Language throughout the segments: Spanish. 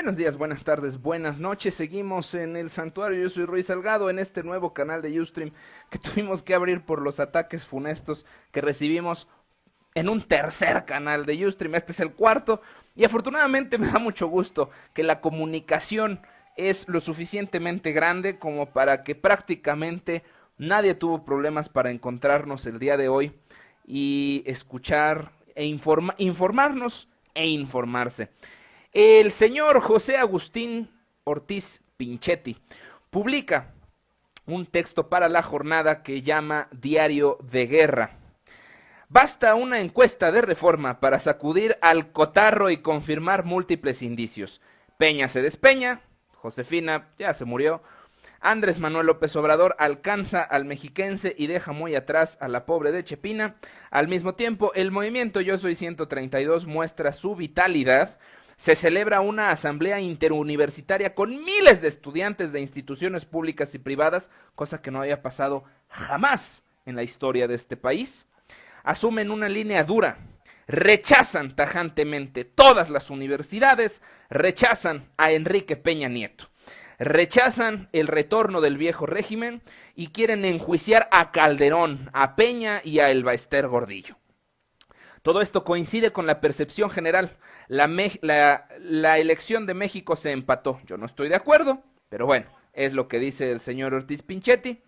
Buenos días, buenas tardes, buenas noches. Seguimos en el santuario. Yo soy Ruiz Salgado en este nuevo canal de Ustream que tuvimos que abrir por los ataques funestos que recibimos en un tercer canal de Ustream. Este es el cuarto y afortunadamente me da mucho gusto que la comunicación es lo suficientemente grande como para que prácticamente nadie tuvo problemas para encontrarnos el día de hoy y escuchar e informarnos e informarse. El señor José Agustín Ortiz Pinchetti publica un texto para La Jornada que llama Diario de Guerra. Basta una encuesta de Reforma para sacudir al cotarro y confirmar múltiples indicios. Peña se despeña, Josefina ya se murió, Andrés Manuel López Obrador alcanza al mexiquense y deja muy atrás a la pobre de Chepina. Al mismo tiempo, el movimiento Yo Soy 132 muestra su vitalidad. Se celebra una asamblea interuniversitaria con miles de estudiantes de instituciones públicas y privadas, cosa que no había pasado jamás en la historia de este país. Asumen una línea dura, rechazan tajantemente todas las universidades, rechazan a Enrique Peña Nieto, rechazan el retorno del viejo régimen y quieren enjuiciar a Calderón, a Peña y a Elba Ester Gordillo. Todo esto coincide con la percepción general. La elección de México se empató. Yo no estoy de acuerdo, pero bueno, es lo que dice el señor Ortiz Pinchetti.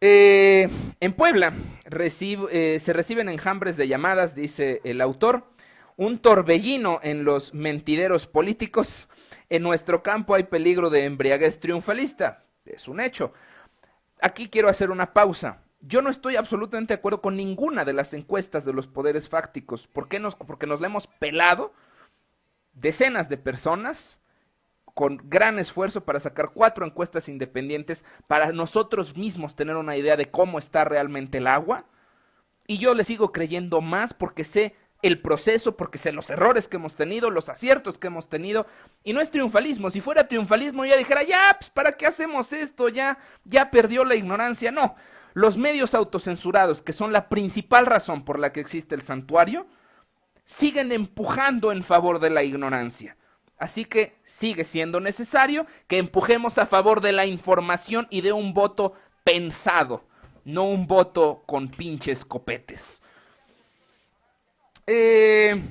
En Puebla se reciben enjambres de llamadas, dice el autor. Un torbellino en los mentideros políticos. En nuestro campo hay peligro de embriaguez triunfalista. Es un hecho. Aquí quiero hacer una pausa. Yo no estoy absolutamente de acuerdo con ninguna de las encuestas de los poderes fácticos. Porque nos la hemos pelado decenas de personas con gran esfuerzo para sacar 4 encuestas independientes para nosotros mismos tener una idea de cómo está realmente el agua. Y yo le sigo creyendo más porque sé el proceso, porque sé los errores que hemos tenido, los aciertos que hemos tenido, y no es triunfalismo. Si fuera triunfalismo ya dijera, ya, pues, ¿para qué hacemos esto? Ya perdió la ignorancia. No, los medios autocensurados, que son la principal razón por la que existe el santuario, siguen empujando en favor de la ignorancia. Así que sigue siendo necesario que empujemos a favor de la información y de un voto pensado, no un voto con pinches copetes. En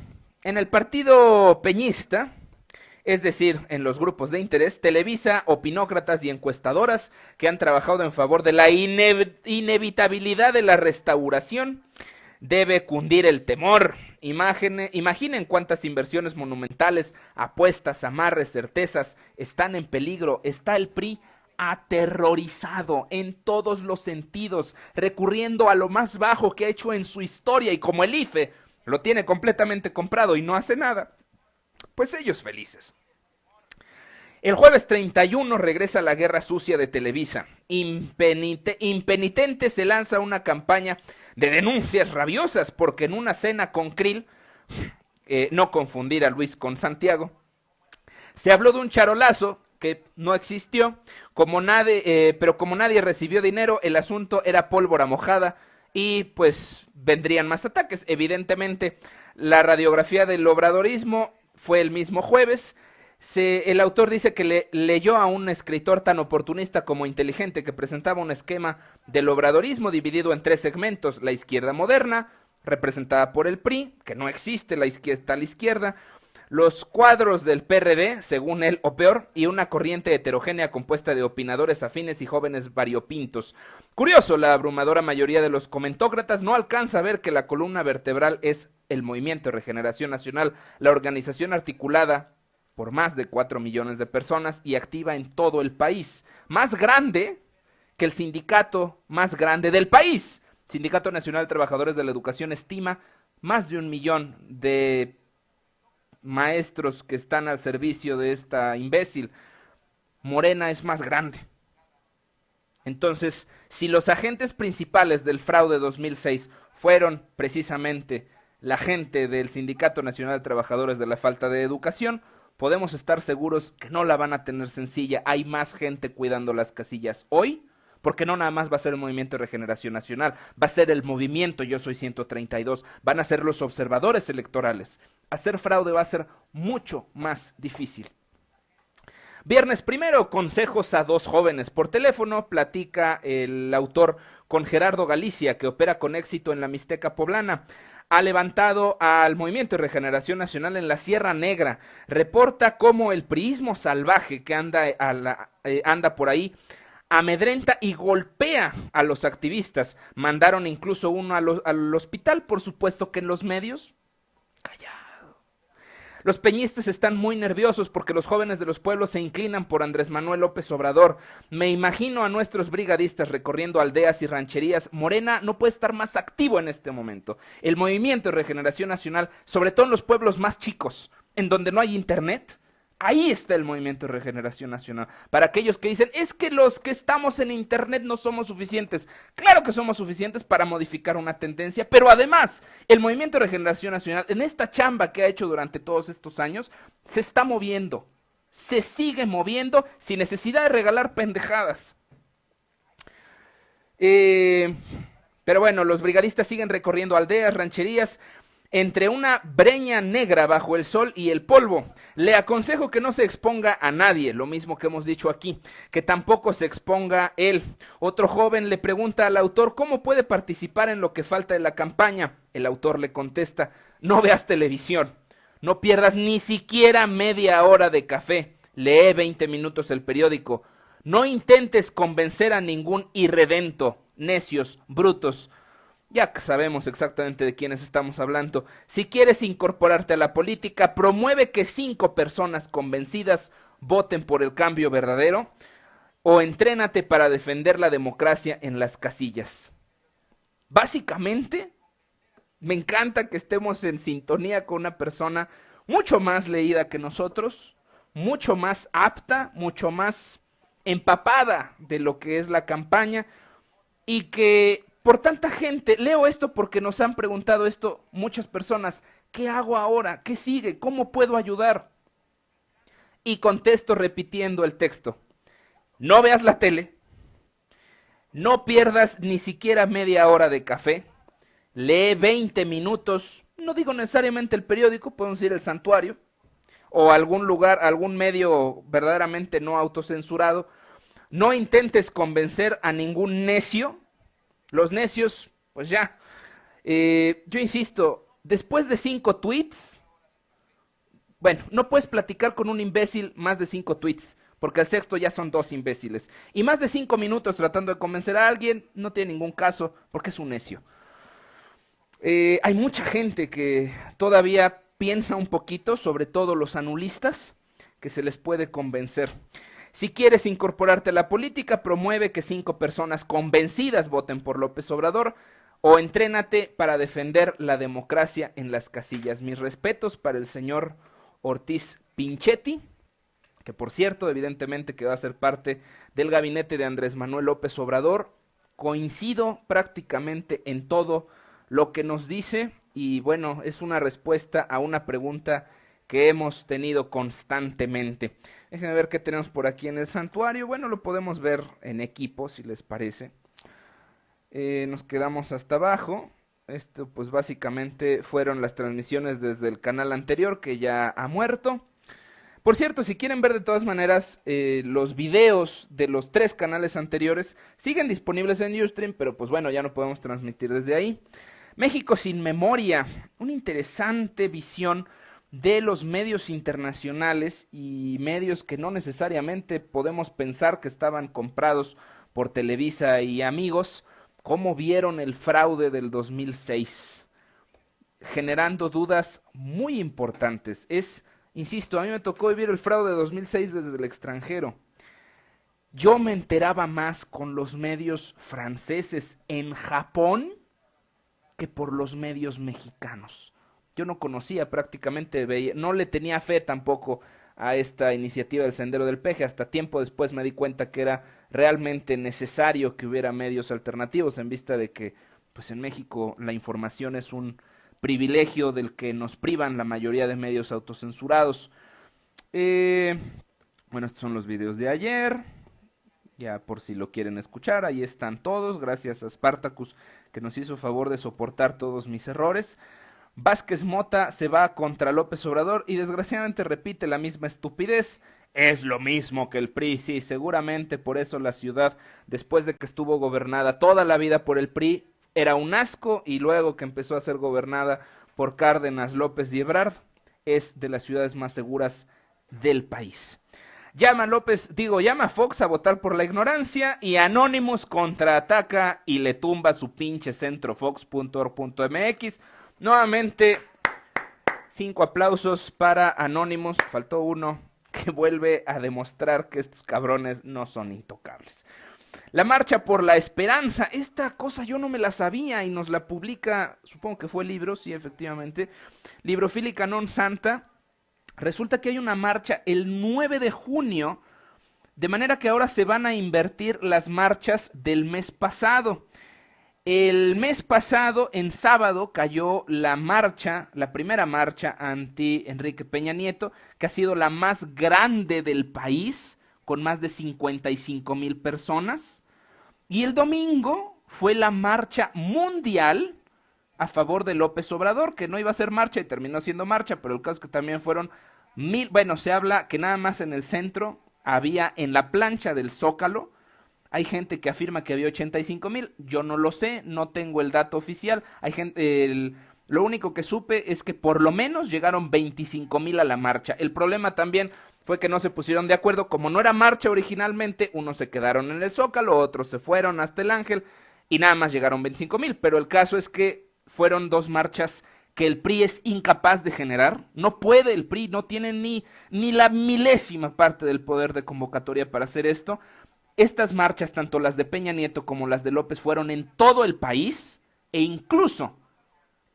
el partido peñista, es decir, en los grupos de interés, Televisa, opinócratas y encuestadoras que han trabajado en favor de la inevitabilidad de la restauración, debe cundir el temor. Imaginen cuántas inversiones monumentales, apuestas, amarres, certezas están en peligro. Está el PRI aterrorizado en todos los sentidos, recurriendo a lo más bajo que ha hecho en su historia, y como el IFE lo tiene completamente comprado y no hace nada, pues ellos felices. El jueves 31 regresa la guerra sucia de Televisa. Impenitente se lanza una campaña de denuncias rabiosas porque en una cena con Krill, no confundir a Luis con Santiago, se habló de un charolazo que no existió, pero como nadie recibió dinero, el asunto era pólvora mojada y pues vendrían más ataques. Evidentemente, la radiografía del obradorismo fue el mismo jueves. El autor dice que leyó a un escritor tan oportunista como inteligente que presentaba un esquema del obradorismo dividido en 3 segmentos: la izquierda moderna, representada por el PRI, que no existe tal izquierda, los cuadros del PRD, según él, o peor, y una corriente heterogénea compuesta de opinadores afines y jóvenes variopintos. Curioso, la abrumadora mayoría de los comentócratas no alcanza a ver que la columna vertebral es el Movimiento de Regeneración Nacional, la organización articulada por más de 4 millones de personas y activa en todo el país, más grande que el sindicato más grande del país. Sindicato Nacional de Trabajadores de la Educación estima más de 1 millón de maestros que están al servicio de esta imbécil. Morena es más grande. Entonces, si los agentes principales del fraude 2006 fueron precisamente la gente del Sindicato Nacional de Trabajadores de la Falta de Educación, podemos estar seguros que no la van a tener sencilla. Hay más gente cuidando las casillas hoy porque no nada más va a ser el Movimiento de Regeneración Nacional, va a ser el movimiento Yo Soy 132, van a ser los observadores electorales. Hacer fraude va a ser mucho más difícil. Viernes primero, consejos a dos jóvenes por teléfono, platica el autor con Gerardo Galicia, que opera con éxito en la Mixteca poblana. Ha levantado al Movimiento de Regeneración Nacional en la Sierra Negra. Reporta cómo el priismo salvaje que anda por ahí amedrenta y golpea a los activistas. Mandaron incluso uno al hospital, por supuesto que en los medios. Callado. Los peñistas están muy nerviosos porque los jóvenes de los pueblos se inclinan por Andrés Manuel López Obrador. Me imagino a nuestros brigadistas recorriendo aldeas y rancherías. Morena no puede estar más activo en este momento. El Movimiento de Regeneración Nacional, sobre todo en los pueblos más chicos, en donde no hay internet, ahí está el Movimiento de Regeneración Nacional. Para aquellos que dicen, es que los que estamos en internet no somos suficientes. Claro que somos suficientes para modificar una tendencia, pero además, el Movimiento de Regeneración Nacional, en esta chamba que ha hecho durante todos estos años, se está moviendo. Se sigue moviendo sin necesidad de regalar pendejadas. Pero bueno, los brigadistas siguen recorriendo aldeas, rancherías, entre una breña negra bajo el sol y el polvo. Le aconsejo que no se exponga a nadie, lo mismo que hemos dicho aquí, que tampoco se exponga él. Otro joven le pregunta al autor cómo puede participar en lo que falta de la campaña. El autor le contesta, no veas televisión, no pierdas ni siquiera media hora de café, lee 20 minutos el periódico, no intentes convencer a ningún irredento, necios, brutos. Ya sabemos exactamente de quiénes estamos hablando. Si quieres incorporarte a la política, promueve que 5 personas convencidas voten por el cambio verdadero o entrénate para defender la democracia en las casillas. Básicamente, me encanta que estemos en sintonía con una persona mucho más leída que nosotros, mucho más apta, mucho más empapada de lo que es la campaña y que por tanta gente, leo esto porque nos han preguntado esto muchas personas, ¿qué hago ahora? ¿Qué sigue? ¿Cómo puedo ayudar? Y contesto repitiendo el texto, no veas la tele, no pierdas ni siquiera media hora de café, lee 20 minutos, no digo necesariamente el periódico, podemos ir al santuario, o algún lugar, algún medio verdaderamente no autocensurado, no intentes convencer a ningún necio. Los necios, pues ya. Yo insisto, después de 5 tweets, bueno, no puedes platicar con un imbécil más de 5 tweets, porque al sexto ya son 2 imbéciles. Y más de 5 minutos tratando de convencer a alguien, no tiene ningún caso, porque es un necio. Hay mucha gente que todavía piensa un poquito, sobre todo los anulistas, que se les puede convencer. Si quieres incorporarte a la política, promueve que 5 personas convencidas voten por López Obrador o entrénate para defender la democracia en las casillas. Mis respetos para el señor Ortiz Pinchetti, que por cierto, evidentemente que va a ser parte del gabinete de Andrés Manuel López Obrador. Coincido prácticamente en todo lo que nos dice y bueno, es una respuesta a una pregunta que hemos tenido constantemente. Déjenme ver qué tenemos por aquí en el santuario. Bueno, lo podemos ver en equipo, si les parece. Nos quedamos hasta abajo. Esto pues básicamente fueron las transmisiones desde el canal anterior que ya ha muerto. Por cierto, si quieren ver de todas maneras los videos de los 3 canales anteriores siguen disponibles en Ustream, pero pues bueno, ya no podemos transmitir desde ahí. México sin memoria, una interesante visión de los medios internacionales y medios que no necesariamente podemos pensar que estaban comprados por Televisa y amigos, cómo vieron el fraude del 2006, generando dudas muy importantes. Insisto, a mí me tocó vivir el fraude de 2006 desde el extranjero. Yo me enteraba más con los medios franceses en Japón que por los medios mexicanos. Yo no conocía prácticamente, no le tenía fe tampoco a esta iniciativa del Sendero del Peje. Hasta tiempo después me di cuenta que era realmente necesario que hubiera medios alternativos en vista de que pues en México la información es un privilegio del que nos privan la mayoría de medios autocensurados. Bueno, estos son los videos de ayer. ya por si lo quieren escuchar, ahí están todos, gracias a Spartacus que nos hizo favor de soportar todos mis errores. Vázquez Mota se va contra López Obrador y desgraciadamente repite la misma estupidez. Es lo mismo que el PRI, sí, seguramente por eso la ciudad, después de que estuvo gobernada toda la vida por el PRI, era un asco, y luego que empezó a ser gobernada por Cárdenas, López y Ebrard, es de las ciudades más seguras del país. Llama a Fox a votar por la ignorancia, y Anonymous contraataca y le tumba su pinche centro fox.org.mx. Nuevamente, 5 aplausos para Anonymous, faltó uno, que vuelve a demostrar que estos cabrones no son intocables. La marcha por la esperanza, esta cosa yo no me la sabía y nos la publica, supongo que fue Libro, sí, efectivamente, Librofílica Non Santa. Resulta que hay una marcha el 9 de junio, de manera que ahora se van a invertir las marchas del mes pasado. El mes pasado, en sábado, cayó la primera marcha anti Enrique Peña Nieto, que ha sido la más grande del país, con más de 55,000 personas. Y el domingo fue la marcha mundial a favor de López Obrador, que no iba a ser marcha y terminó siendo marcha, pero el caso es que también fueron 1,000, bueno, se habla que nada más en el centro había, en la plancha del Zócalo, hay gente que afirma que había 85,000, yo no lo sé, no tengo el dato oficial. Hay gente, lo único que supe es que por lo menos llegaron 25,000 a la marcha. El problema también fue que no se pusieron de acuerdo, como no era marcha originalmente, unos se quedaron en el Zócalo, otros se fueron hasta el Ángel y nada más llegaron 25,000, pero el caso es que fueron dos marchas que el PRI es incapaz de generar. No puede, el PRI no tiene ni la milésima parte del poder de convocatoria para hacer esto. Estas marchas, tanto las de Peña Nieto como las de López, fueron en todo el país e incluso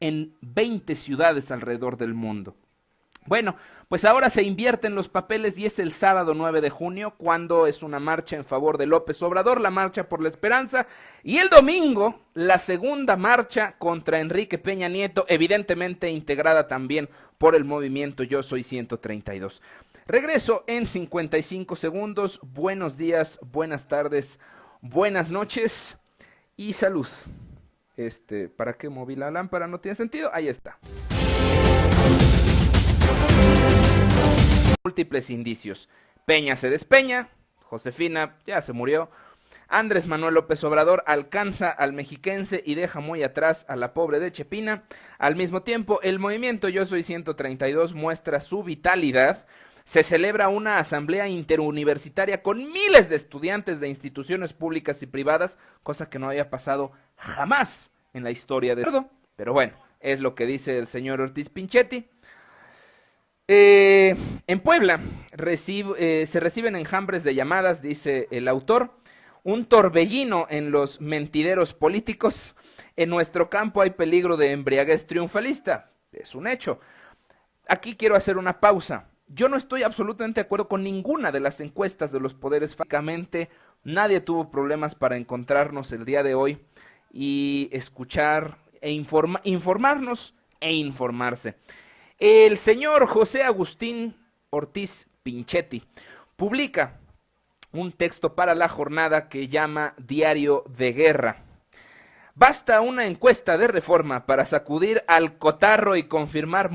en 20 ciudades alrededor del mundo. Bueno, pues ahora se invierten los papeles y es el sábado 9 de junio cuando es una marcha en favor de López Obrador, la marcha por la esperanza, y el domingo la segunda marcha contra Enrique Peña Nieto, evidentemente integrada también por el movimiento Yo Soy 132. Regreso en 55 segundos. Buenos días, buenas tardes, buenas noches y salud. ¿Para qué moví la lámpara? No tiene sentido. Ahí está. Múltiples indicios. Peña se despeña, Josefina ya se murió, Andrés Manuel López Obrador alcanza al mexiquense y deja muy atrás a la pobre de Chepina. Al mismo tiempo, el movimiento Yo Soy 132 muestra su vitalidad. Se celebra una asamblea interuniversitaria con miles de estudiantes de instituciones públicas y privadas, cosa que no había pasado jamás en la historia de todo. Pero bueno, es lo que dice el señor Ortiz Pinchetti. En Puebla se reciben enjambres de llamadas, dice el autor, un torbellino en los mentideros políticos. En nuestro campo hay peligro de embriaguez triunfalista, es un hecho. Aquí quiero hacer una pausa. Yo no estoy absolutamente de acuerdo con ninguna de las encuestas de los poderes. Francamente, nadie tuvo problemas para encontrarnos el día de hoy y escuchar e informarnos e informarse. El señor José Agustín Ortiz Pinchetti publica un texto para La Jornada que llama Diario de Guerra. Basta una encuesta de Reforma para sacudir al cotarro y confirmar...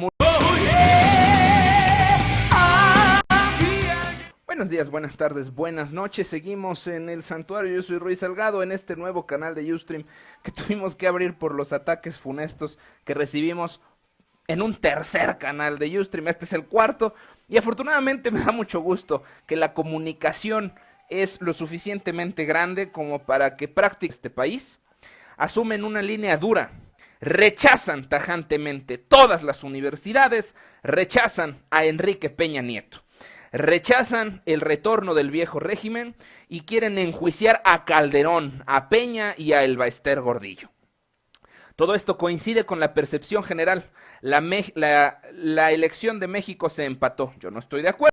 Buenos días, buenas tardes, buenas noches. Seguimos en el santuario. Yo soy Ruiz Salgado en este nuevo canal de Ustream que tuvimos que abrir por los ataques funestos que recibimos en un tercer canal de Ustream. Este es el cuarto y afortunadamente me da mucho gusto que la comunicación es lo suficientemente grande como para que prácticamente este país asumen una línea dura, rechazan tajantemente todas las universidades, rechazan a Enrique Peña Nieto, rechazan el retorno del viejo régimen y quieren enjuiciar a Calderón, a Peña y a Elba Ester Gordillo. Todo esto coincide con la percepción general. La elección de México se empató. Yo no estoy de acuerdo.